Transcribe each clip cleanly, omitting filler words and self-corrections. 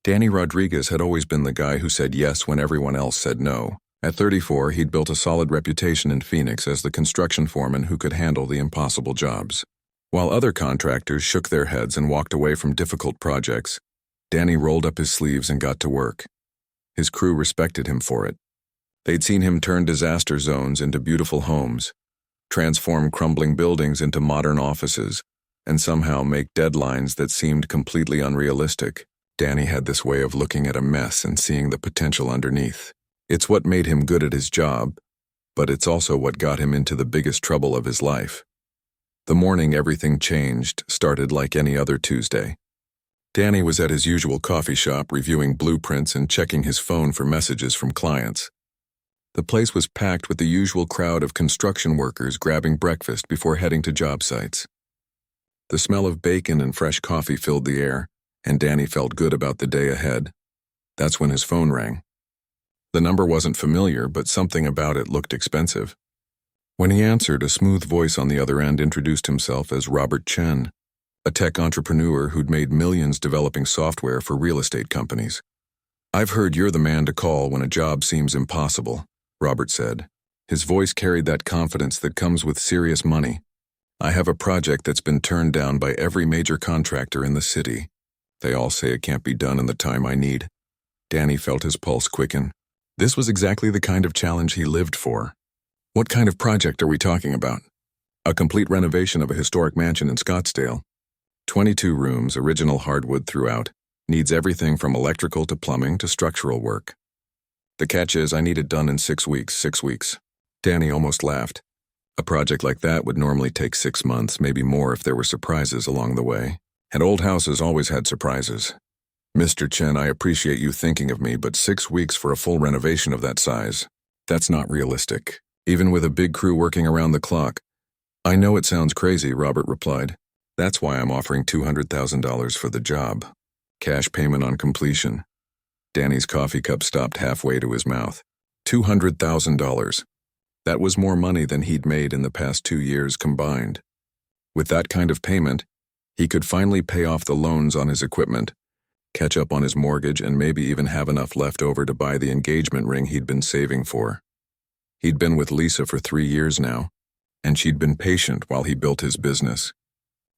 Danny Rodriguez had always been the guy who said yes when everyone else said no. At 34, he'd built a solid reputation in Phoenix as the construction foreman who could handle the impossible jobs. While other contractors shook their heads and walked away from difficult projects, Danny rolled up his sleeves and got to work. His crew respected him for it. They'd seen him turn disaster zones into beautiful homes, transform crumbling buildings into modern offices, and somehow make deadlines that seemed completely unrealistic. Danny had this way of looking at a mess and seeing the potential underneath. It's what made him good at his job, but it's also what got him into the biggest trouble of his life. The morning everything changed started like any other Tuesday. Danny was at his usual coffee shop reviewing blueprints and checking his phone for messages from clients. The place was packed with the usual crowd of construction workers grabbing breakfast before heading to job sites. The smell of bacon and fresh coffee filled the air, and Danny felt good about the day ahead. That's when his phone rang. The number wasn't familiar, but something about it looked expensive. When he answered, a smooth voice on the other end introduced himself as Robert Chen, a tech entrepreneur who'd made millions developing software for real estate companies. "I've heard you're the man to call when a job seems impossible," Robert said. His voice carried that confidence that comes with serious money. "I have a project that's been turned down by every major contractor in the city. They all say it can't be done in the time I need." Danny felt his pulse quicken. This was exactly the kind of challenge he lived for. "What kind of project are we talking about?" "A complete renovation of a historic mansion in Scottsdale. 22 rooms, original hardwood throughout. Needs everything from electrical to plumbing to structural work. The catch is I need it done in 6 weeks. 6 weeks. Danny almost laughed. A project like that would normally take 6 months, maybe more if there were surprises along the way. And old houses always had surprises. "Mr. Chen, I appreciate you thinking of me, but 6 weeks for a full renovation of that size. That's not realistic, even with a big crew working around the clock." "I know it sounds crazy," Robert replied. "That's why I'm offering $200,000 for the job. Cash payment on completion." Danny's coffee cup stopped halfway to his mouth. $200,000. That was more money than he'd made in the past 2 years combined. With that kind of payment, he could finally pay off the loans on his equipment, catch up on his mortgage, and maybe even have enough left over to buy the engagement ring he'd been saving for. He'd been with Lisa for 3 years now, and she'd been patient while he built his business.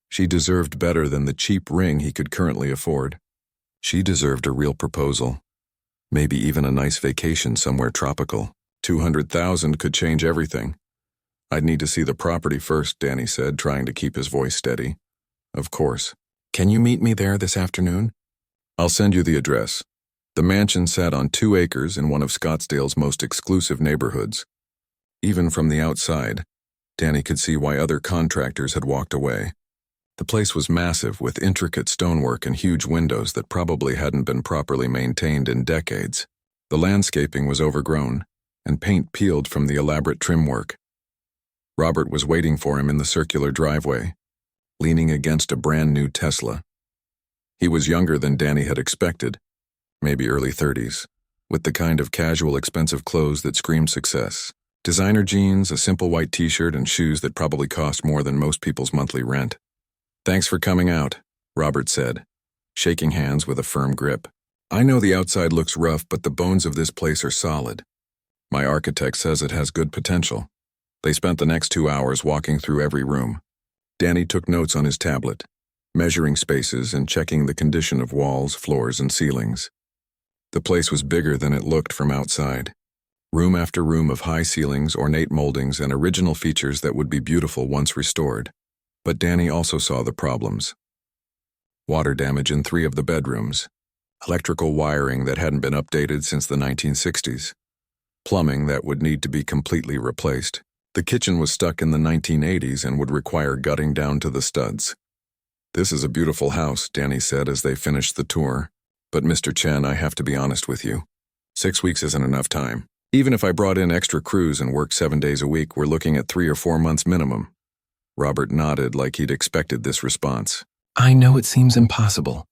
She deserved better than the cheap ring he could currently afford. She deserved a real proposal, maybe even a nice vacation somewhere tropical. $200,000 could change everything. "I'd need to see the property first," Danny said, trying to keep his voice steady. "Of course. Can you meet me there this afternoon?" "I'll send you the address." The mansion sat on 2 acres in one of Scottsdale's most exclusive neighborhoods. Even from the outside, Danny could see why other contractors had walked away. The place was massive, with intricate stonework and huge windows that probably hadn't been properly maintained in decades. The landscaping was overgrown, and paint peeled from the elaborate trim work. Robert was waiting for him in the circular driveway, leaning against a brand-new Tesla. He was younger than Danny had expected, maybe early 30s, with the kind of casual, expensive clothes that screamed success. Designer jeans, a simple white t-shirt, and shoes that probably cost more than most people's monthly rent. "Thanks for coming out," Robert said, shaking hands with a firm grip. "I know the outside looks rough, but the bones of this place are solid. My architect says it has good potential." They spent the next 2 hours walking through every room. Danny took notes on his tablet, measuring spaces and checking the condition of walls, floors, and ceilings. The place was bigger than it looked from outside. Room after room of high ceilings, ornate moldings, and original features that would be beautiful once restored. But Danny also saw the problems. Water damage in 3 of the bedrooms, electrical wiring that hadn't been updated since the 1960s, plumbing that would need to be completely replaced. The kitchen was stuck in the 1980s and would require gutting down to the studs. "This is a beautiful house," Danny said as they finished the tour. "But Mr. Chen, I have to be honest with you. 6 weeks isn't enough time. Even if I brought in extra crews and worked 7 days a week, we're looking at 3 or 4 months minimum." Robert nodded like he'd expected this response. "I know it seems impossible."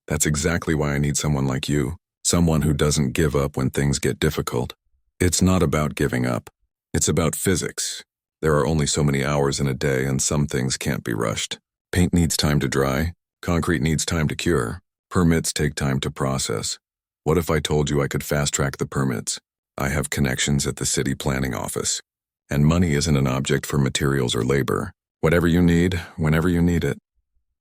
"That's exactly why I need someone like you, someone who doesn't give up when things get difficult. It's not about giving up. It's about physics. There are only so many hours in a day, and some things can't be rushed. Paint needs time to dry. Concrete needs time to cure. Permits take time to process. What if I told you I could fast-track the permits? I have connections at the city planning office. And money isn't an object for materials or labor. Whatever you need, whenever you need it.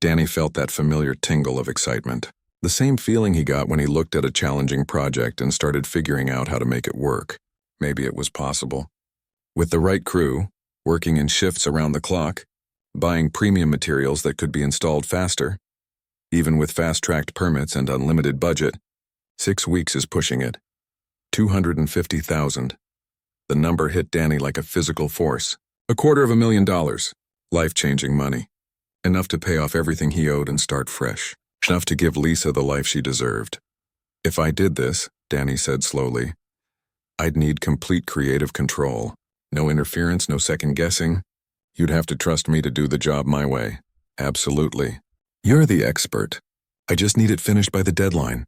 Danny felt that familiar tingle of excitement. The same feeling he got when he looked at a challenging project and started figuring out how to make it work. Maybe it was possible. With the right crew, working in shifts around the clock, buying premium materials that could be installed faster. Even with fast-tracked permits and unlimited budget, 6 weeks is pushing it. $250,000. The number hit Danny like a physical force. $250,000. Life-changing money. Enough to pay off everything he owed and start fresh. Enough to give Lisa the life she deserved. If I did this, Danny said slowly, I'd need complete creative control. No interference, no second-guessing. You'd have to trust me to do the job my way. Absolutely. You're the expert. I just need it finished by the deadline.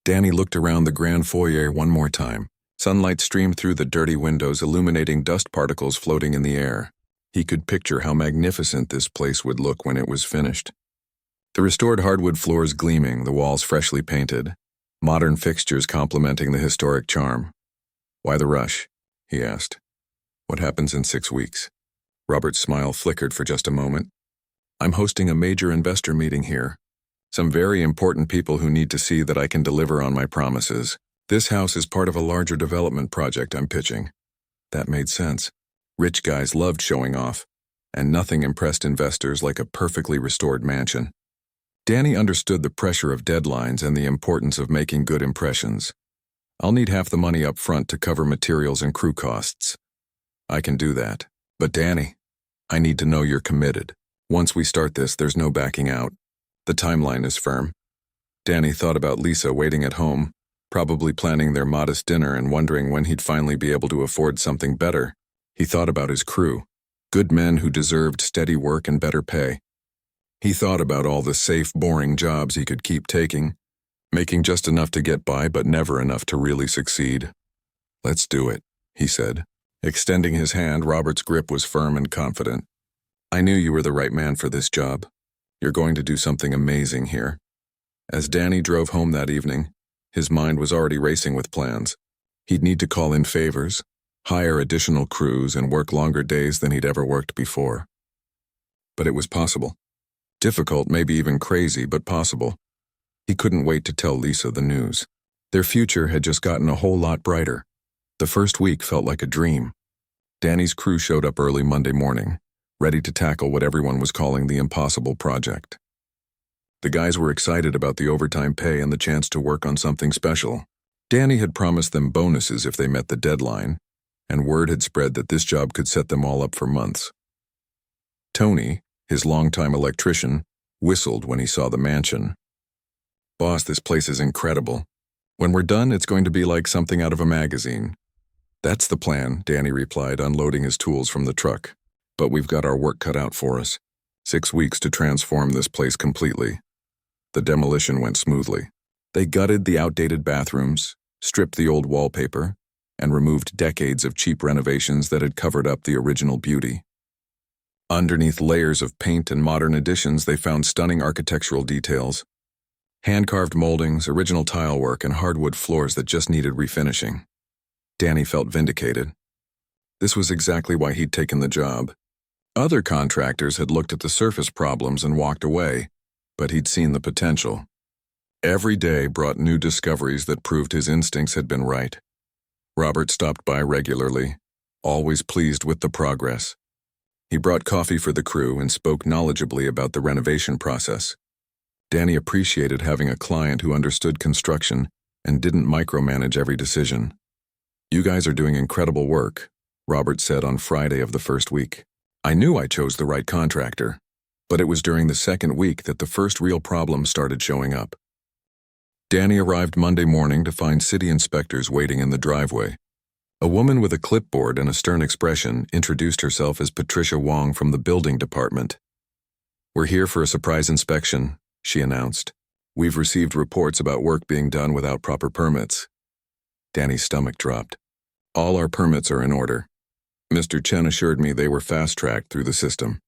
Danny looked around the grand foyer one more time. Sunlight streamed through the dirty windows, illuminating dust particles floating in the air. He could picture how magnificent this place would look when it was finished. The restored hardwood floors gleaming, the walls freshly painted, modern fixtures complementing the historic charm. Why the rush? He asked. What happens in 6 weeks? Robert's smile flickered for just a moment. I'm hosting a major investor meeting here. Some very important people who need to see that I can deliver on my promises. This house is part of a larger development project I'm pitching. That made sense. Rich guys loved showing off, and nothing impressed investors like a perfectly restored mansion. Danny understood the pressure of deadlines and the importance of making good impressions. I'll need half the money up front to cover materials and crew costs. I can do that. But Danny, I need to know you're committed. Once we start this, there's no backing out. The timeline is firm. Danny thought about Lisa waiting at home, probably planning their modest dinner and wondering when he'd finally be able to afford something better. He thought about his crew, good men who deserved steady work and better pay. He thought about all the safe, boring jobs he could keep taking, making just enough to get by but never enough to really succeed. Let's do it, he said. Extending his hand, Robert's grip was firm and confident. I knew you were the right man for this job. You're going to do something amazing here. As Danny drove home that evening, his mind was already racing with plans. He'd need to call in favors, hire additional crews, and work longer days than he'd ever worked before. But it was possible. Difficult, maybe even crazy, but possible. He couldn't wait to tell Lisa the news. Their future had just gotten a whole lot brighter. The first week felt like a dream. Danny's crew showed up early Monday morning, ready to tackle what everyone was calling the impossible project. The guys were excited about the overtime pay and the chance to work on something special. Danny had promised them bonuses if they met the deadline, and word had spread that this job could set them all up for months. Tony, his longtime electrician, whistled when he saw the mansion. Boss, this place is incredible. When we're done, it's going to be like something out of a magazine. That's the plan, Danny replied, unloading his tools from the truck. But we've got our work cut out for us. 6 weeks to transform this place completely. The demolition went smoothly. They gutted the outdated bathrooms, stripped the old wallpaper, and removed decades of cheap renovations that had covered up the original beauty. Underneath layers of paint and modern additions, they found stunning architectural details. Hand-carved moldings, original tile work, and hardwood floors that just needed refinishing. Danny felt vindicated. This was exactly why he'd taken the job. Other contractors had looked at the surface problems and walked away, but he'd seen the potential. Every day brought new discoveries that proved his instincts had been right. Robert stopped by regularly, always pleased with the progress. He brought coffee for the crew and spoke knowledgeably about the renovation process. Danny appreciated having a client who understood construction and didn't micromanage every decision. You guys are doing incredible work, Robert said on Friday of the first week. I knew I chose the right contractor, but it was during the second week that the first real problems started showing up. Danny arrived Monday morning to find city inspectors waiting in the driveway. A woman with a clipboard and a stern expression introduced herself as Patricia Wong from the building department. We're here for a surprise inspection, she announced. We've received reports about work being done without proper permits. Danny's stomach dropped. All our permits are in order. Mr. Chen assured me they were fast-tracked through the system.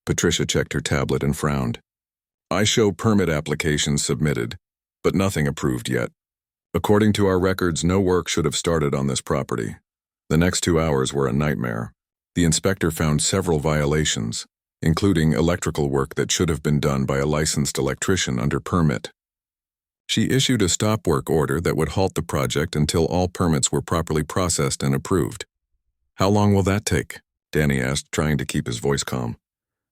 Patricia checked her tablet and frowned. I show permit applications submitted, but nothing approved yet. According to our records, no work should have started on this property. The next 2 hours were a nightmare. The inspector found several violations, including electrical work that should have been done by a licensed electrician under permit. She issued a stop work order that would halt the project until all permits were properly processed and approved. How long will that take? Danny asked, trying to keep his voice calm.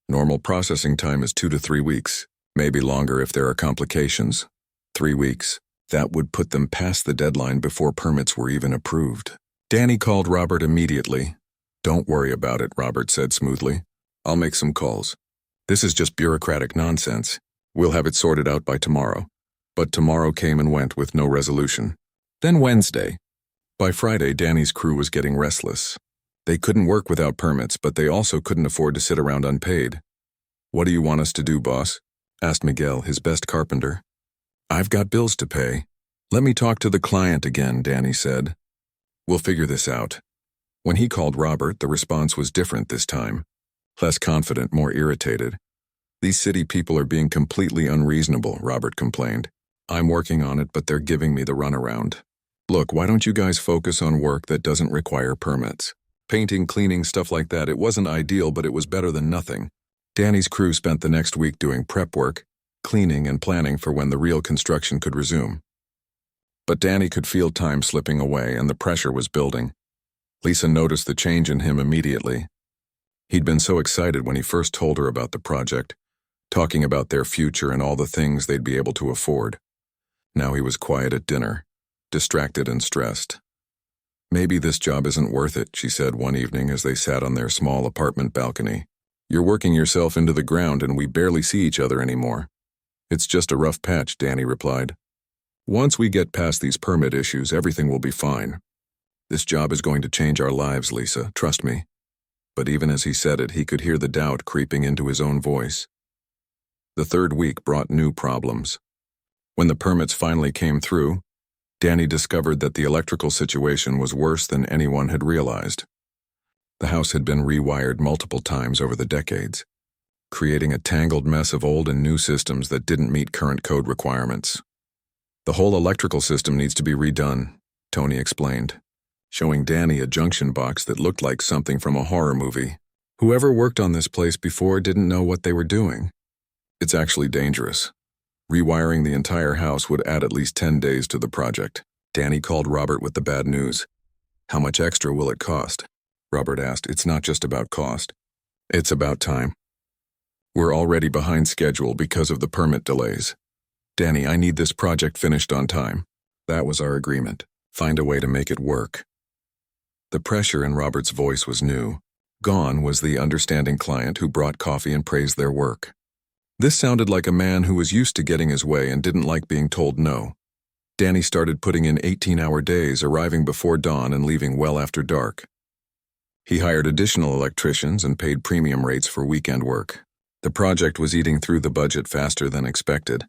Normal processing time is 2 to 3 weeks, maybe longer if there are complications. 3 weeks. That would put them past the deadline before permits were even approved. Danny called Robert immediately. Don't worry about it, Robert said smoothly. I'll make some calls. This is just bureaucratic nonsense. We'll have it sorted out by tomorrow. But tomorrow came and went with no resolution. Then Wednesday. By Friday, Danny's crew was getting restless. They couldn't work without permits, but they also couldn't afford to sit around unpaid. What do you want us to do, boss? Asked Miguel, his best carpenter. I've got bills to pay. Let me talk to the client again, Danny said. We'll figure this out. When he called Robert, the response was different this time. Less confident, more irritated. These city people are being completely unreasonable, Robert complained. I'm working on it, but they're giving me the runaround. Look, why don't you guys focus on work that doesn't require permits? Painting, cleaning, stuff like that. It wasn't ideal, but it was better than nothing. Danny's crew spent the next week doing prep work, cleaning and planning for when the real construction could resume. But Danny could feel time slipping away and the pressure was building. Lisa noticed the change in him immediately. He'd been so excited when he first told her about the project, talking about their future and all the things they'd be able to afford. Now he was quiet at dinner, distracted and stressed. Maybe this job isn't worth it, she said one evening as they sat on their small apartment balcony. You're working yourself into the ground and we barely see each other anymore. It's just a rough patch, Danny replied. Once we get past these permit issues, everything will be fine. This job is going to change our lives, Lisa, trust me. But even as he said it, he could hear the doubt creeping into his own voice. The third week brought new problems. When the permits finally came through, Danny discovered that the electrical situation was worse than anyone had realized. The house had been rewired multiple times over the decades, creating a tangled mess of old and new systems that didn't meet current code requirements. The whole electrical system needs to be redone, Tony explained, showing Danny a junction box that looked like something from a horror movie. Whoever worked on this place before didn't know what they were doing. It's actually dangerous. Rewiring the entire house would add at least 10 days to the project. Danny called Robert with the bad news. How much extra will it cost? Robert asked. It's not just about cost. It's about time. We're already behind schedule because of the permit delays. Danny, I need this project finished on time. That was our agreement. Find a way to make it work. The pressure in Robert's voice was new. Gone was the understanding client who brought coffee and praised their work. This sounded like a man who was used to getting his way and didn't like being told no. Danny started putting in 18-hour days, arriving before dawn and leaving well after dark. He hired additional electricians and paid premium rates for weekend work. The project was eating through the budget faster than expected,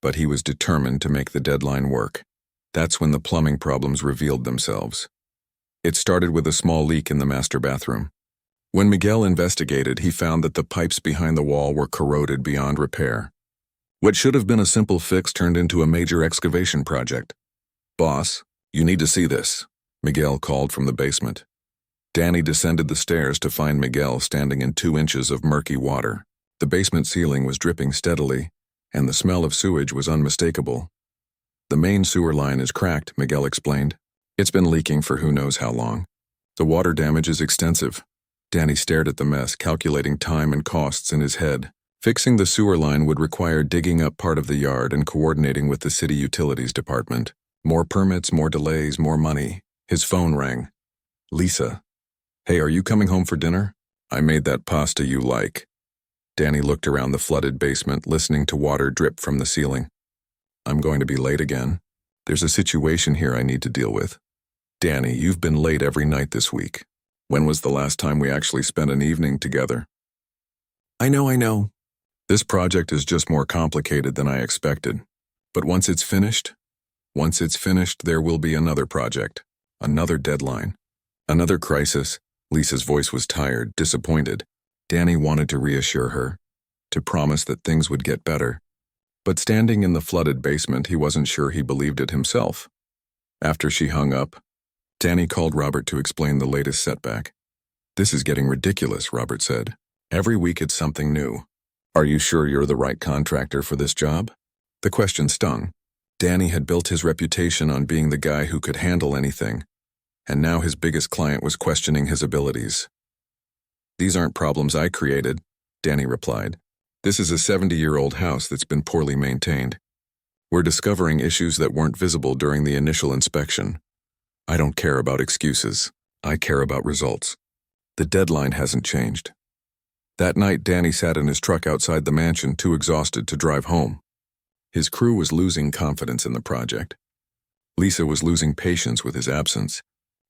but he was determined to make the deadline work. That's when the plumbing problems revealed themselves. It started with a small leak in the master bathroom. When Miguel investigated, he found that the pipes behind the wall were corroded beyond repair. What should have been a simple fix turned into a major excavation project. Boss, you need to see this, Miguel called from the basement. Danny descended the stairs to find Miguel standing in 2 inches of murky water. The basement ceiling was dripping steadily, and the smell of sewage was unmistakable. The main sewer line is cracked, Miguel explained. It's been leaking for who knows how long. The water damage is extensive. Danny stared at the mess, calculating time and costs in his head. Fixing the sewer line would require digging up part of the yard and coordinating with the city utilities department. More permits, more delays, more money. His phone rang. Lisa. Hey, are you coming home for dinner? I made that pasta you like. Danny looked around the flooded basement, listening to water drip from the ceiling. I'm going to be late again. There's a situation here I need to deal with. Danny, you've been late every night this week. When was the last time we actually spent an evening together? I know. This project is just more complicated than I expected. But once it's finished, there will be another project, another deadline, another crisis. Lisa's voice was tired, disappointed. Danny wanted to reassure her. to promise that things would get better. But standing in the flooded basement, he wasn't sure he believed it himself. After she hung up, Danny called Robert to explain the latest setback. "This is getting ridiculous," Robert said. "Every week it's something new. Are you sure you're the right contractor for this job?" The question stung. Danny had built his reputation on being the guy who could handle anything, and now his biggest client was questioning his abilities. "These aren't problems I created," Danny replied. "This is a 70-year-old house that's been poorly maintained. We're discovering issues that weren't visible during the initial inspection. I don't care about excuses. I care about results. The deadline hasn't changed." That night, Danny sat in his truck outside the mansion, too exhausted to drive home. His crew was losing confidence in the project. Lisa was losing patience with his absence,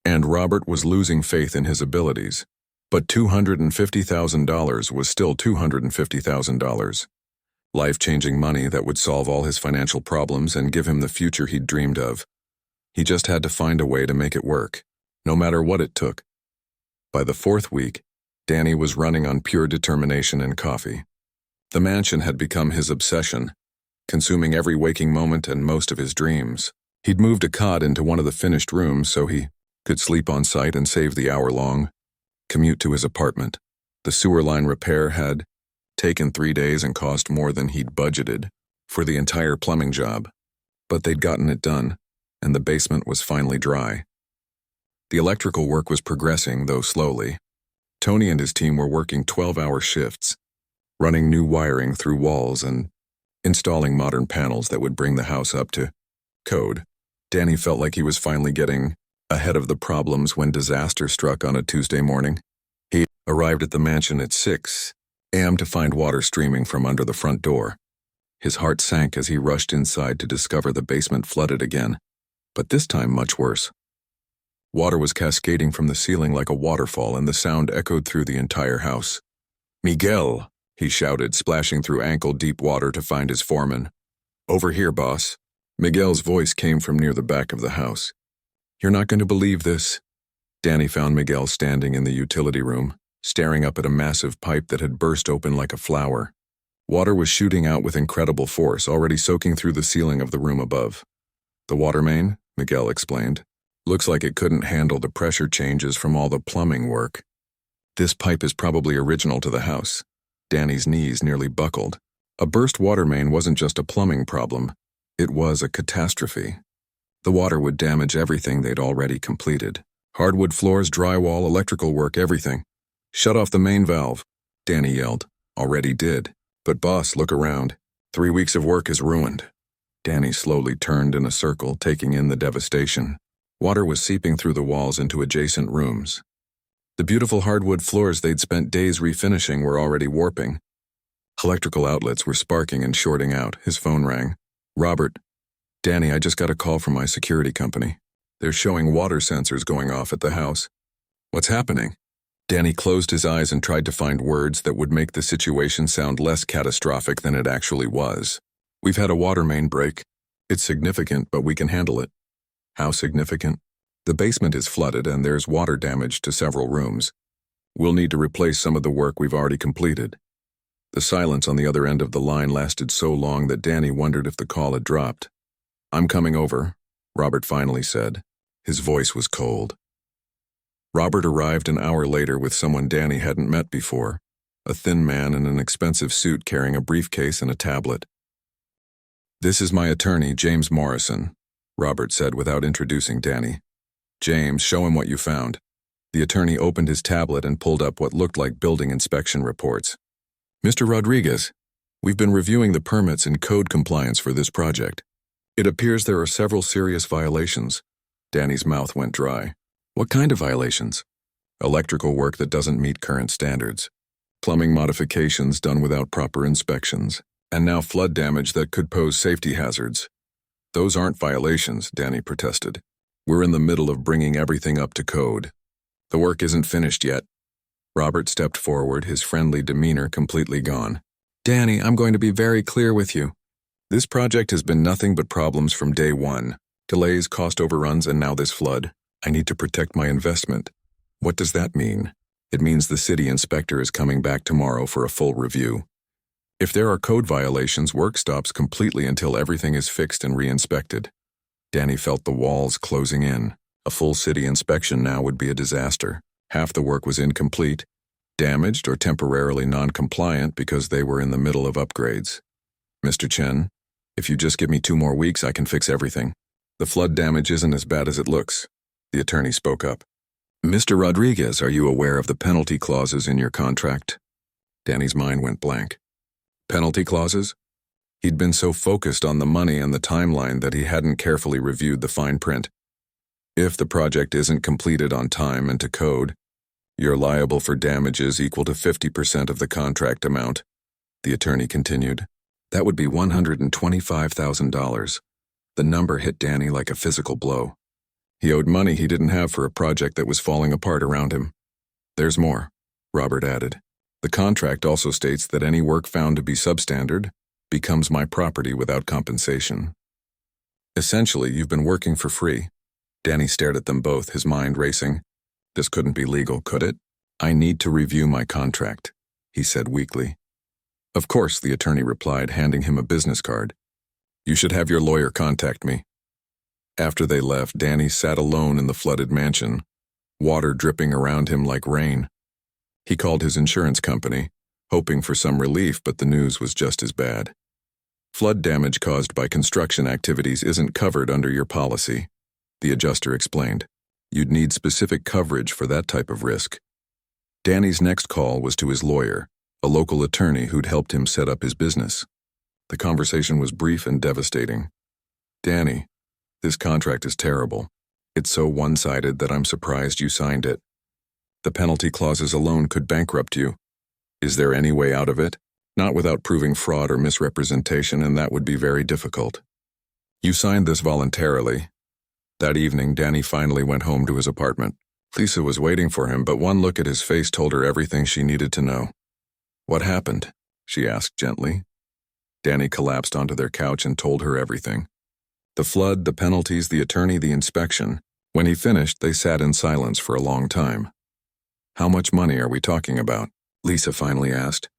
and Robert was losing faith in his abilities. But $250,000 was still $250,000. Life-changing money that would solve all his financial problems and give him the future he'd dreamed of. He just had to find a way to make it work, no matter what it took. By the fourth week, Danny was running on pure determination and coffee. The mansion had become his obsession, consuming every waking moment and most of his dreams. He'd moved a cot into one of the finished rooms so he could sleep on site and save the hour-long commute to his apartment. The sewer line repair had taken 3 days and cost more than he'd budgeted for the entire plumbing job. But they'd gotten it done, and the basement was finally dry. The electrical work was progressing, though slowly. Tony and his team were working 12-hour shifts, running new wiring through walls and installing modern panels that would bring the house up to code. Danny felt like he was finally getting ahead of the problems when disaster struck on a Tuesday morning. He arrived at the mansion at 6 a.m. to find water streaming from under the front door. His heart sank as he rushed inside to discover the basement flooded again, but this time much worse. Water was cascading from the ceiling like a waterfall, and the sound echoed through the entire house. "Miguel!" he shouted, splashing through ankle-deep water to find his foreman. "Over here, boss." Miguel's voice came from near the back of the house. "You're not going to believe this." Danny found Miguel standing in the utility room, staring up at a massive pipe that had burst open like a flower. Water was shooting out with incredible force, already soaking through the ceiling of the room above. "The water main," Miguel explained. "Looks like it couldn't handle the pressure changes from all the plumbing work. This pipe is probably original to the house." Danny's knees nearly buckled. A burst water main wasn't just a plumbing problem. It was a catastrophe. The water would damage everything they'd already completed. Hardwood floors, drywall, electrical work, everything. "Shut off the main valve," Danny yelled. "Already did. But boss, look around. 3 weeks of work is ruined." Danny slowly turned in a circle, taking in the devastation. Water was seeping through the walls into adjacent rooms. The beautiful hardwood floors they'd spent days refinishing were already warping. Electrical outlets were sparking and shorting out. His phone rang. "Robert. Danny, I just got a call from my security company. They're showing water sensors going off at the house." "What's happening?" Danny closed his eyes and tried to find words that would make the situation sound less catastrophic than it actually was. "We've had a water main break. It's significant, but we can handle it." "How significant?" "The basement is flooded and there's water damage to several rooms. We'll need to replace some of the work we've already completed." The silence on the other end of the line lasted so long that Danny wondered if the call had dropped. "I'm coming over," Robert finally said. His voice was cold. Robert arrived an hour later with someone Danny hadn't met before, a thin man in an expensive suit carrying a briefcase and a tablet. "This is my attorney, James Morrison," Robert said without introducing Danny. "James, show him what you found." The attorney opened his tablet and pulled up what looked like building inspection reports. "Mr. Rodriguez, we've been reviewing the permits and code compliance for this project. It appears there are several serious violations." Danny's mouth went dry. "What kind of violations?" "Electrical work that doesn't meet current standards, plumbing modifications done without proper inspections, and now flood damage that could pose safety hazards." "Those aren't violations," Danny protested. "We're in the middle of bringing everything up to code. The work isn't finished yet." Robert stepped forward, his friendly demeanor completely gone. "Danny, I'm going to be very clear with you. This project has been nothing but problems from day one. Delays, cost overruns, and now this flood. I need to protect my investment." "What does that mean?" "It means the city inspector is coming back tomorrow for a full review. If there are code violations, work stops completely until everything is fixed and re-inspected. Danny felt the walls closing in. A full city inspection now would be a disaster. Half the work was incomplete, damaged, or temporarily non-compliant because they were in the middle of upgrades. Mr. Chen, if you just give me 2 more weeks, I can fix everything. The flood damage isn't as bad as it looks, the attorney spoke up. Mr. Rodriguez, are you aware of the penalty clauses in your contract? Danny's mind went blank. Penalty clauses? He'd been so focused on the money and the timeline that he hadn't carefully reviewed the fine print. If the project isn't completed on time and to code, you're liable for damages equal to 50% of the contract amount, the attorney continued. That would be $125,000. The number hit Danny like a physical blow. He owed money he didn't have for a project that was falling apart around him. There's more, Robert added. The contract also states that any work found to be substandard becomes my property without compensation. Essentially, you've been working for free. Danny stared at them both, his mind racing. This couldn't be legal, could it? I need to review my contract, he said weakly. Of course, the attorney replied, handing him a business card. You should have your lawyer contact me. After they left, Danny sat alone in the flooded mansion, water dripping around him like rain. He called his insurance company, hoping for some relief, but the news was just as bad. Flood damage caused by construction activities isn't covered under your policy, the adjuster explained. You'd need specific coverage for that type of risk. Danny's next call was to his lawyer, a local attorney who'd helped him set up his business. The conversation was brief and devastating. Danny, this contract is terrible. It's so one-sided that I'm surprised you signed it. The penalty clauses alone could bankrupt you. Is there any way out of it? Not without proving fraud or misrepresentation, and that would be very difficult. You signed this voluntarily. That evening, Danny finally went home to his apartment. Lisa was waiting for him, but one look at his face told her everything she needed to know. What happened? She asked gently. Danny collapsed onto their couch and told her everything. The flood, the penalties, the attorney, the inspection. When he finished, they sat in silence for a long time. How much money are we talking about? Lisa finally asked.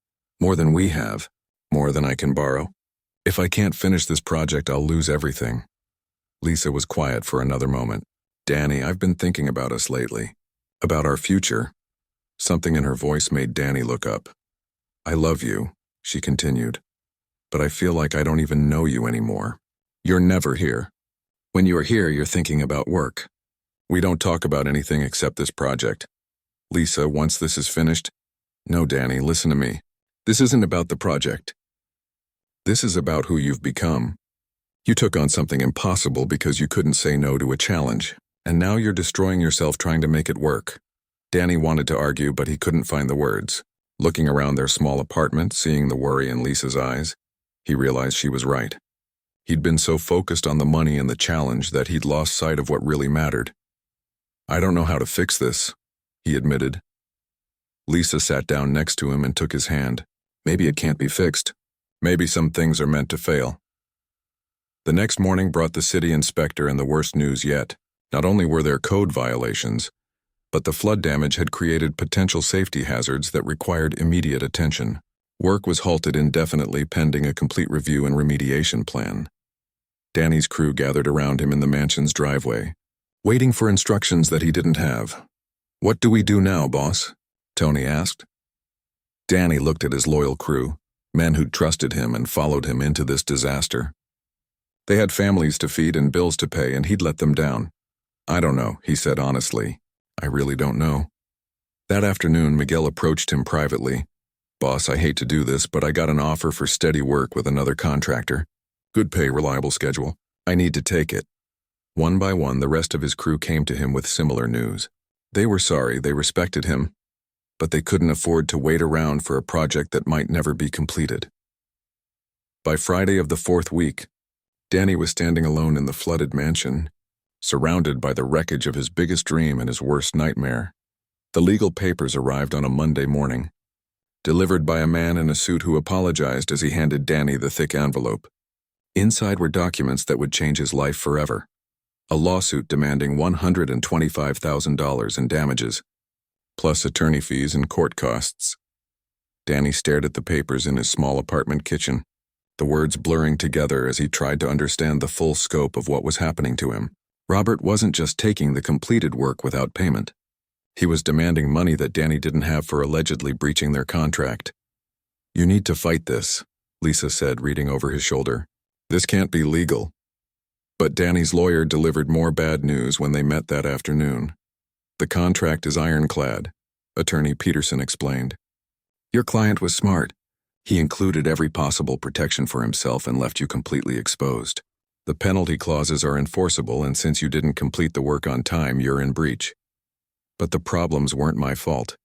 More than we have. More than I can borrow. If I can't finish this project, I'll lose everything. Lisa was quiet for another moment. Danny, I've been thinking about us lately. About our future. Something in her voice made Danny look up. I love you, she continued. But I feel like I don't even know you anymore. You're never here. When you're here, you're thinking about work. We don't talk about anything except this project. Lisa, once this is finished... No, Danny, listen to me. This isn't about the project. This is about who you've become. You took on something impossible because you couldn't say no to a challenge, and now you're destroying yourself trying to make it work. Danny wanted to argue, but he couldn't find the words. Looking around their small apartment, seeing the worry in Lisa's eyes, he realized she was right. He'd been so focused on the money and the challenge that he'd lost sight of what really mattered. I don't know how to fix this, he admitted. Lisa sat down next to him and took his hand. Maybe it can't be fixed. Maybe some things are meant to fail. The next morning brought the city inspector and the worst news yet. Not only were there code violations, but the flood damage had created potential safety hazards that required immediate attention. Work was halted indefinitely pending a complete review and remediation plan. Danny's crew gathered around him in the mansion's driveway, waiting for instructions that he didn't have. What do we do now, boss? Tony asked. Danny looked at his loyal crew, men who'd trusted him and followed him into this disaster. They had families to feed and bills to pay, and he'd let them down. I don't know, he said honestly. I really don't know. That afternoon, Miguel approached him privately. Boss, I hate to do this, but I got an offer for steady work with another contractor. Good pay, reliable schedule. I need to take it. One by one, the rest of his crew came to him with similar news. They were sorry, they respected him, but they couldn't afford to wait around for a project that might never be completed. By Friday of the 4th week, Danny was standing alone in the flooded mansion, surrounded by the wreckage of his biggest dream and his worst nightmare. The legal papers arrived on a Monday morning, delivered by a man in a suit who apologized as he handed Danny the thick envelope. Inside were documents that would change his life forever. A lawsuit demanding $125,000 in damages, plus attorney fees and court costs. Danny stared at the papers in his small apartment kitchen, the words blurring together as he tried to understand the full scope of what was happening to him. Robert wasn't just taking the completed work without payment. He was demanding money that Danny didn't have for allegedly breaching their contract. "You need to fight this," Lisa said, reading over his shoulder. "This can't be legal." But Danny's lawyer delivered more bad news when they met that afternoon. "The contract is ironclad," Attorney Peterson explained. "Your client was smart. He included every possible protection for himself and left you completely exposed. The penalty clauses are enforceable, and since you didn't complete the work on time, you're in breach. But the problems weren't my fault.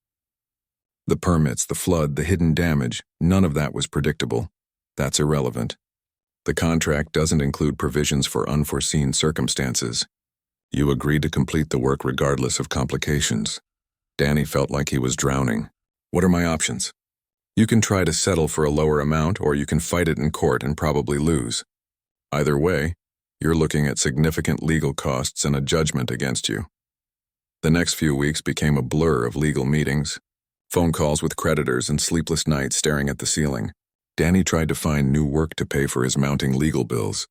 The permits, the flood, the hidden damage, none of that was predictable. That's irrelevant. The contract doesn't include provisions for unforeseen circumstances. You agreed to complete the work regardless of complications." Danny felt like he was drowning. "What are my options?" "You can try to settle for a lower amount, or you can fight it in court and probably lose. Either way, you're looking at significant legal costs and a judgment against you." The next few weeks became a blur of legal meetings, phone calls with creditors, and sleepless nights staring at the ceiling. Danny tried to find new work to pay for his mounting legal bills,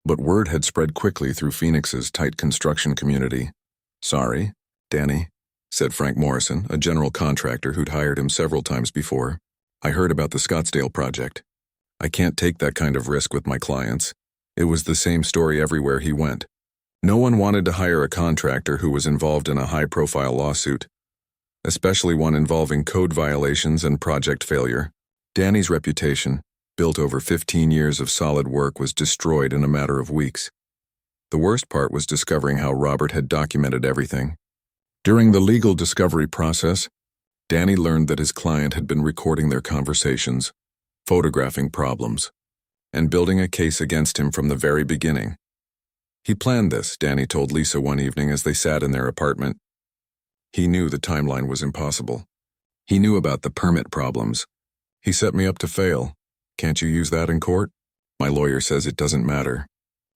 but word had spread quickly through Phoenix's tight construction community. "Sorry, Danny," said Frank Morrison, a general contractor who'd hired him several times before. "I heard about the Scottsdale project. I can't take that kind of risk with my clients." It was the same story everywhere he went. No one wanted to hire a contractor who was involved in a high-profile lawsuit, especially one involving code violations and project failure. Danny's reputation, built over 15 years of solid work, was destroyed in a matter of weeks. The worst part was discovering how Robert had documented everything. During the legal discovery process, Danny learned that his client had been recording their conversations, photographing problems, and building a case against him from the very beginning. He planned this, Danny told Lisa one evening as they sat in their apartment. He knew the timeline was impossible. He knew about the permit problems. "He set me up to fail. Can't you use that in court? My lawyer says it doesn't matter.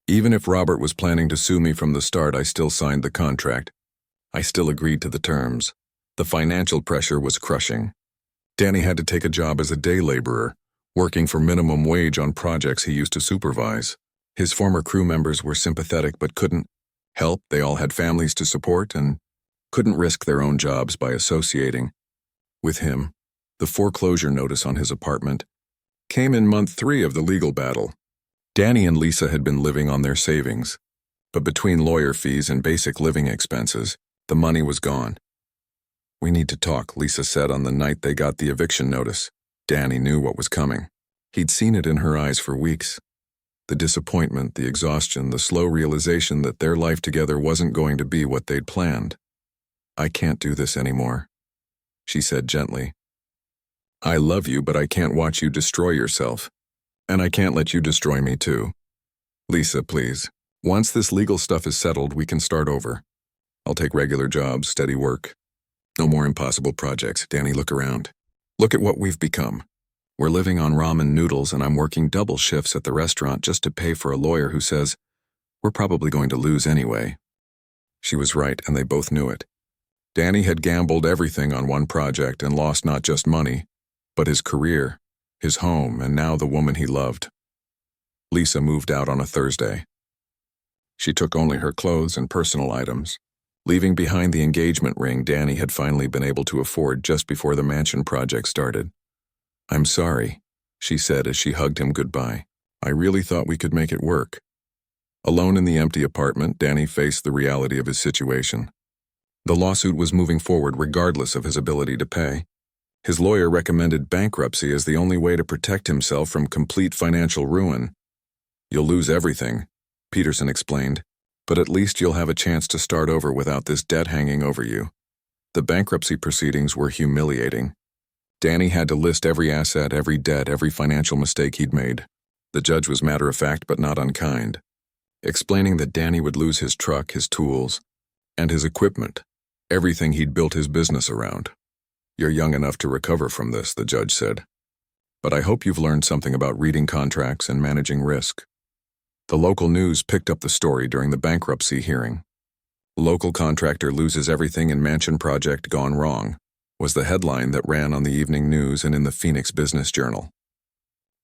Even if Robert was planning to sue me from the start, I still signed the contract. I still agreed to the terms." The financial pressure was crushing. Danny had to take a job as a day laborer, working for minimum wage on projects he used to supervise. His former crew members were sympathetic but couldn't help. They all had families to support and couldn't risk their own jobs by associating with him. The foreclosure notice on his apartment came in month 3 of the legal battle. Danny and Lisa had been living on their savings, but between lawyer fees and basic living expenses, the money was gone. "We need to talk," Lisa said on the night they got the eviction notice. Danny knew what was coming. He'd seen it in her eyes for weeks. The disappointment, the exhaustion, the slow realization that their life together wasn't going to be what they'd planned. "I can't do this anymore," she said gently. "I love you, but I can't watch you destroy yourself. And I can't let you destroy me too. Lisa, please. Once this legal stuff is settled, we can start over. I'll take regular jobs, steady work. No more impossible projects." Danny, look around. "Look at what we've become. We're living on ramen noodles, and I'm working double shifts at the restaurant just to pay for a lawyer who says we're probably going to lose anyway." She was right, and they both knew it. Danny had gambled everything on one project and lost not just money, but his career, his home, and now the woman he loved. Lisa moved out on a Thursday. She took only her clothes and personal items, leaving behind the engagement ring Danny had finally been able to afford just before the mansion project started. "I'm sorry," she said as she hugged him goodbye. "I really thought we could make it work." Alone in the empty apartment, Danny faced the reality of his situation. The lawsuit was moving forward regardless of his ability to pay. His lawyer recommended bankruptcy as the only way to protect himself from complete financial ruin. "You'll lose everything," Peterson explained, "but at least you'll have a chance to start over without this debt hanging over you." The bankruptcy proceedings were humiliating. Danny had to list every asset, every debt, every financial mistake he'd made. The judge was matter-of-fact but not unkind, explaining that Danny would lose his truck, his tools, and his equipment, everything he'd built his business around. "You're young enough to recover from this," the judge said. "But I hope you've learned something about reading contracts and managing risk." The local news picked up the story during the bankruptcy hearing. "Local contractor loses everything in mansion project gone wrong," was the headline that ran on the evening news and in the Phoenix Business Journal.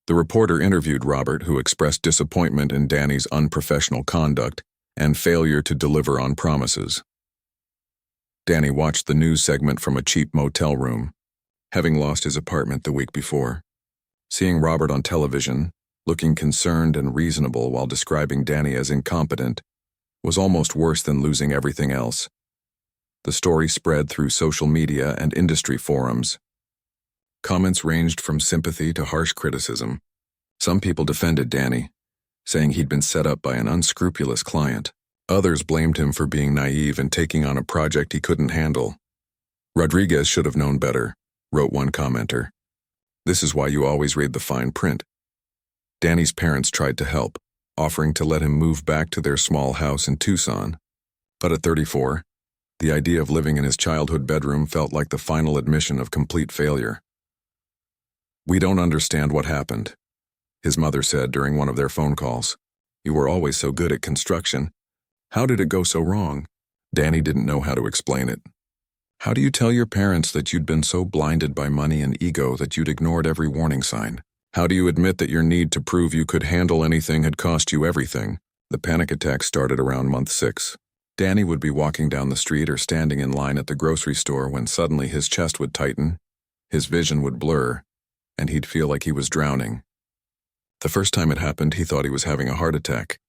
The reporter interviewed Robert, who expressed disappointment in Danny's unprofessional conduct and failure to deliver on promises. Danny watched the news segment from a cheap motel room, having lost his apartment the week before. Seeing Robert on television, looking concerned and reasonable while describing Danny as incompetent, was almost worse than losing everything else. The story spread through social media and industry forums. Comments ranged from sympathy to harsh criticism. Some people defended Danny, saying he'd been set up by an unscrupulous client. Others blamed him for being naive and taking on a project he couldn't handle. "Rodriguez should have known better," wrote one commenter. "This is why you always read the fine print." Danny's parents tried to help, offering to let him move back to their small house in Tucson. But at 34, the idea of living in his childhood bedroom felt like the final admission of complete failure. "We don't understand what happened," his mother said during one of their phone calls. "You were always so good at construction. How did it go so wrong?" Danny didn't know how to explain it. "How do you tell your parents that you'd been so blinded by money and ego that you'd ignored every warning sign? How do you admit that your need to prove you could handle anything had cost you everything?" The panic attack started around month 6. Danny would be walking down the street or standing in line at the grocery store when suddenly his chest would tighten, his vision would blur, and he'd feel like he was drowning. The first time it happened, he thought he was having a heart attack.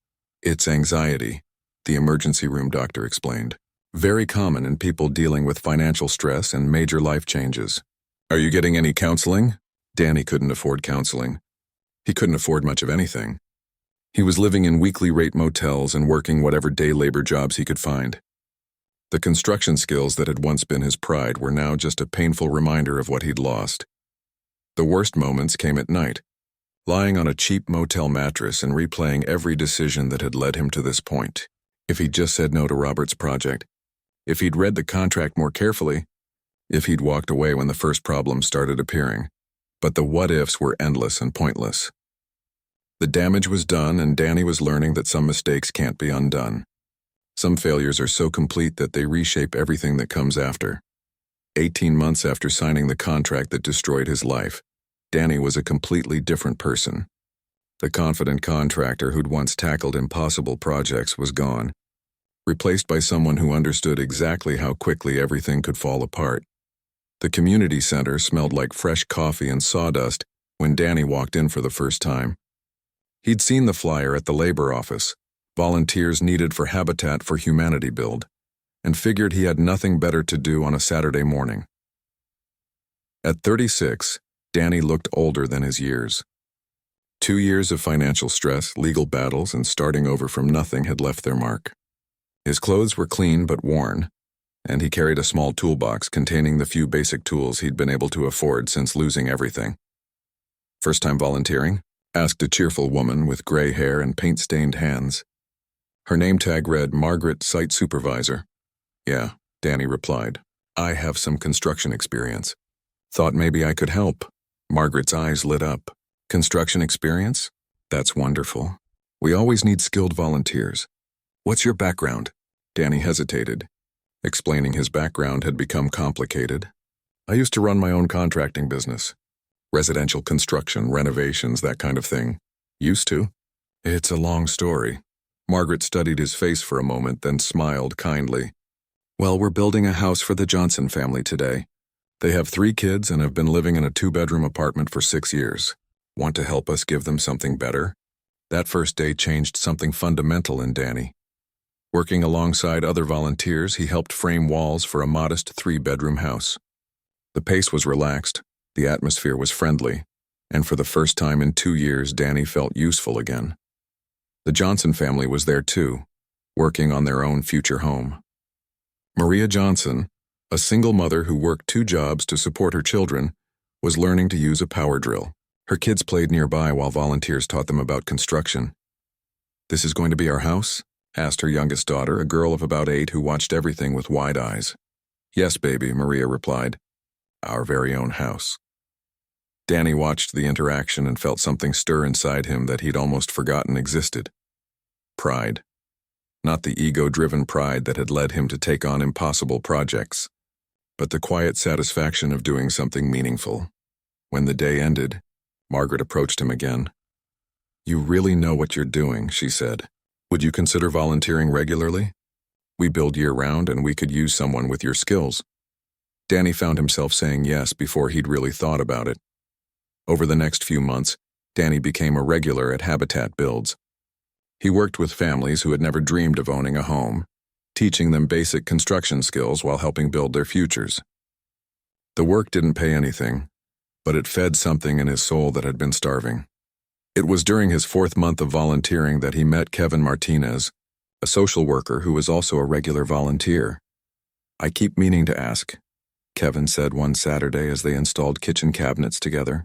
"It's anxiety," the emergency room doctor explained. "Very common in people dealing with financial stress and major life changes." "Are you getting any counseling?" Danny couldn't afford counseling. He couldn't afford much of anything. He was living in weekly rate motels and working whatever day labor jobs he could find. The construction skills that had once been his pride were now just a painful reminder of what he'd lost. The worst moments came at night, lying on a cheap motel mattress and replaying every decision that had led him to this point. If he'd just said no to Robert's project, if he'd read the contract more carefully, if he'd walked away when the first problems started appearing. But the what-ifs were endless and pointless. The damage was done, and Danny was learning that some mistakes can't be undone. Some failures are so complete that they reshape everything that comes after. 18 months after signing the contract that destroyed his life, Danny was a completely different person. The confident contractor who'd once tackled impossible projects was gone, replaced by someone who understood exactly how quickly everything could fall apart. The community center smelled like fresh coffee and sawdust when Danny walked in for the first time. He'd seen the flyer at the labor office, volunteers needed for Habitat for Humanity build, and figured he had nothing better to do on a Saturday morning. At 36, Danny looked older than his years. 2 years of financial stress, legal battles, and starting over from nothing had left their mark. His clothes were clean but worn, and he carried a small toolbox containing the few basic tools he'd been able to afford since losing everything. "First time volunteering?" asked a cheerful woman with gray hair and paint-stained hands. Her name tag read Margaret, Site Supervisor. "Yeah," Danny replied. "I have some construction experience. Thought maybe I could help." Margaret's eyes lit up. "Construction experience? That's wonderful. We always need skilled volunteers. What's your background?" Danny hesitated. Explaining his background had become complicated. "I used to run my own contracting business. Residential construction, renovations, that kind of thing. Used to." "It's a long story." Margaret studied his face for a moment, then smiled kindly. "Well, we're building a house for the Johnson family today. They have 3 kids and have been living in a 2-bedroom apartment for 6 years. Want to help us give them something better?" That first day changed something fundamental in Danny. Working alongside other volunteers, he helped frame walls for a modest 3-bedroom house. The pace was relaxed, the atmosphere was friendly, and for the first time in 2 years, Danny felt useful again. The Johnson family was there too, working on their own future home. Maria Johnson, a single mother who worked 2 jobs to support her children, was learning to use a power drill. Her kids played nearby while volunteers taught them about construction. "This is going to be our house?" asked her youngest daughter, a girl of about 8 who watched everything with wide eyes. "Yes, baby," Maria replied. "Our very own house." Danny watched the interaction and felt something stir inside him that he'd almost forgotten existed. Pride. Not the ego-driven pride that had led him to take on impossible projects, but the quiet satisfaction of doing something meaningful. When the day ended, Margaret approached him again. "You really know what you're doing," she said. "Would you consider volunteering regularly? We build year-round and we could use someone with your skills." Danny found himself saying yes before he'd really thought about it. Over the next few months, Danny became a regular at Habitat Builds. He worked with families who had never dreamed of owning a home, teaching them basic construction skills while helping build their futures. The work didn't pay anything, but it fed something in his soul that had been starving. It was during his 4th month of volunteering that he met Kevin Martinez, a social worker who was also a regular volunteer. "I keep meaning to ask," Kevin said one Saturday as they installed kitchen cabinets together.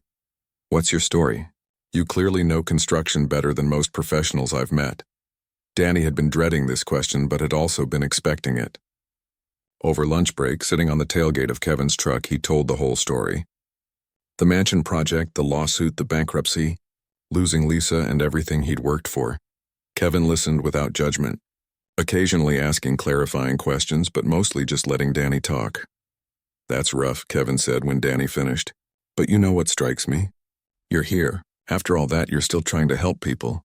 "What's your story? You clearly know construction better than most professionals I've met." Danny had been dreading this question but had also been expecting it. Over lunch break, sitting on the tailgate of Kevin's truck, he told the whole story. The mansion project, the lawsuit, the bankruptcy, losing Lisa and everything he'd worked for. Kevin listened without judgment, occasionally asking clarifying questions but mostly just letting Danny talk. "That's rough," Kevin said when Danny finished. "But you know what strikes me? You're here. After all that, you're still trying to help people."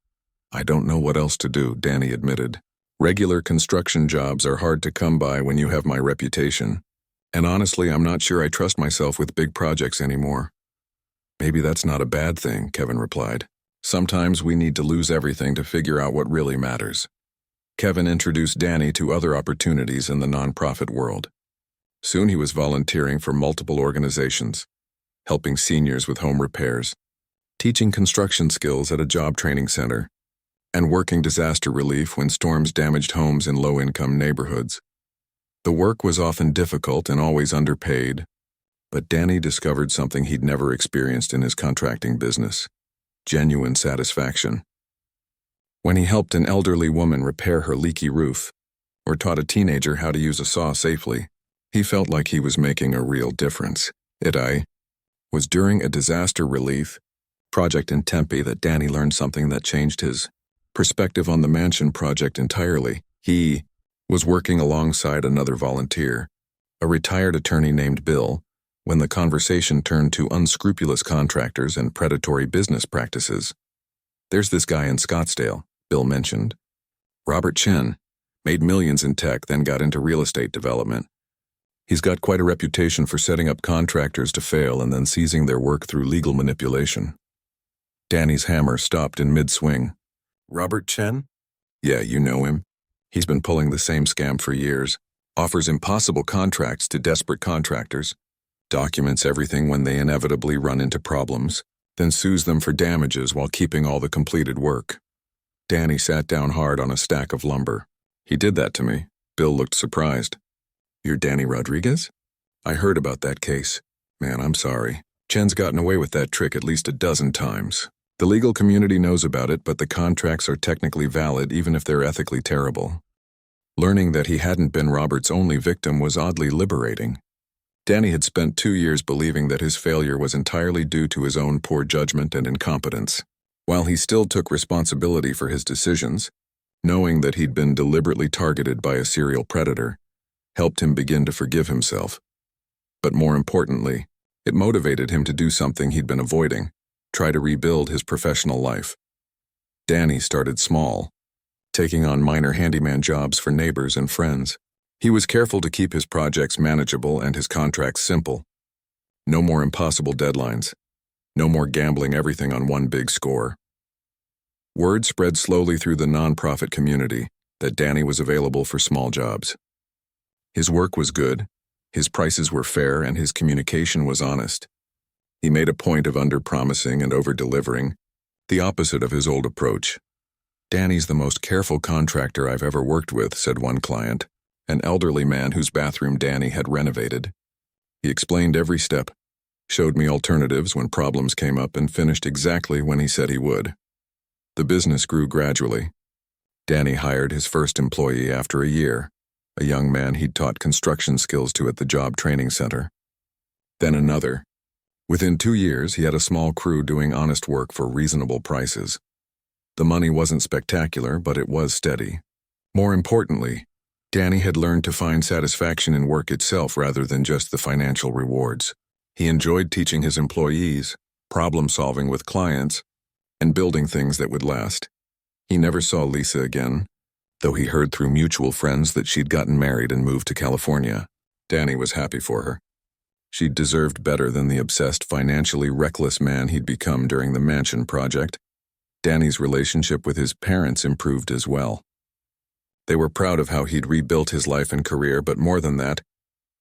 "I don't know what else to do," Danny admitted. "Regular construction jobs are hard to come by when you have my reputation. And honestly, I'm not sure I trust myself with big projects anymore." "Maybe that's not a bad thing," Kevin replied. "Sometimes we need to lose everything to figure out what really matters." Kevin introduced Danny to other opportunities in the nonprofit world. Soon he was volunteering for multiple organizations, helping seniors with home repairs, teaching construction skills at a job training center, and working disaster relief when storms damaged homes in low-income neighborhoods. The work was often difficult and always underpaid, but Danny discovered something he'd never experienced in his contracting business: genuine satisfaction. When he helped an elderly woman repair her leaky roof, or taught a teenager how to use a saw safely, he felt like he was making a real difference. It was during a disaster relief project in Tempe that Danny learned something that changed his perspective on the mansion project entirely. He was working alongside another volunteer, a retired attorney named Bill, when the conversation turned to unscrupulous contractors and predatory business practices. "There's this guy in Scottsdale," Bill mentioned. "Robert Chen, made millions in tech, then got into real estate development. He's got quite a reputation for setting up contractors to fail and then seizing their work through legal manipulation." Danny's hammer stopped in mid-swing. "Robert Chen? Yeah, you know him. He's been pulling the same scam for years. Offers impossible contracts to desperate contractors, documents everything when they inevitably run into problems, then sues them for damages while keeping all the completed work." Danny sat down hard on a stack of lumber. "He did that to me." Bill looked surprised. "You're Danny Rodriguez? I heard about that case. Man, I'm sorry. Chen's gotten away with that trick at least a dozen times. The legal community knows about it, but the contracts are technically valid even if they're ethically terrible." Learning that he hadn't been Robert's only victim was oddly liberating. Danny had spent 2 years believing that his failure was entirely due to his own poor judgment and incompetence. While he still took responsibility for his decisions, knowing that he'd been deliberately targeted by a serial predator helped him begin to forgive himself. But more importantly, it motivated him to do something he'd been avoiding: try to rebuild his professional life. Danny started small, taking on minor handyman jobs for neighbors and friends. He was careful to keep his projects manageable and his contracts simple. No more impossible deadlines. No more gambling everything on one big score. Word spread slowly through the nonprofit community that Danny was available for small jobs. His work was good, his prices were fair, and his communication was honest. He made a point of under-promising and over-delivering, the opposite of his old approach. "Danny's the most careful contractor I've ever worked with," said one client, an elderly man whose bathroom Danny had renovated. "He explained every step, showed me alternatives when problems came up, and finished exactly when he said he would." The business grew gradually. Danny hired his first employee after a year, a young man he'd taught construction skills to at the job training center. Then another. Within 2 years, he had a small crew doing honest work for reasonable prices. The money wasn't spectacular, but it was steady. More importantly, Danny had learned to find satisfaction in work itself rather than just the financial rewards. He enjoyed teaching his employees, problem-solving with clients, and building things that would last. He never saw Lisa again, though he heard through mutual friends that she'd gotten married and moved to California. Danny was happy for her. She deserved better than the obsessed, financially reckless man he'd become during the mansion project. Danny's relationship with his parents improved as well. They were proud of how he'd rebuilt his life and career, but more than that,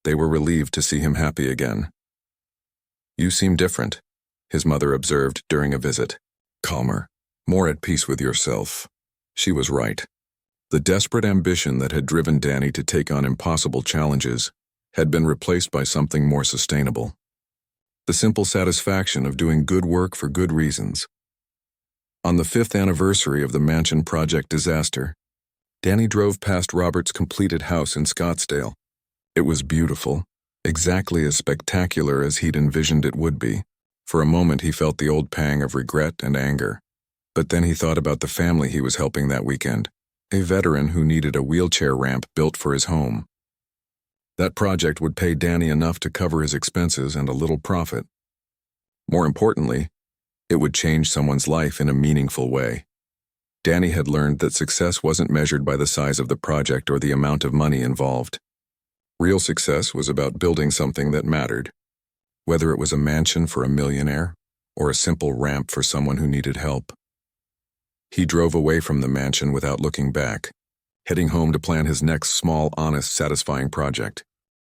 they were relieved to see him happy again. "You seem different," his mother observed during a visit. "Calmer, more at peace with yourself." She was right. The desperate ambition that had driven Danny to take on impossible challenges had been replaced by something more sustainable. The simple satisfaction of doing good work for good reasons. On the 5th anniversary of the mansion project disaster, Danny drove past Robert's completed house in Scottsdale. It was beautiful, exactly as spectacular as he'd envisioned it would be. For a moment he felt the old pang of regret and anger. But then he thought about the family he was helping that weekend, a veteran who needed a wheelchair ramp built for his home. That project would pay Danny enough to cover his expenses and a little profit. More importantly, it would change someone's life in a meaningful way. Danny had learned that success wasn't measured by the size of the project or the amount of money involved. Real success was about building something that mattered, whether it was a mansion for a millionaire or a simple ramp for someone who needed help. He drove away from the mansion without looking back, heading home to plan his next small, honest, satisfying project.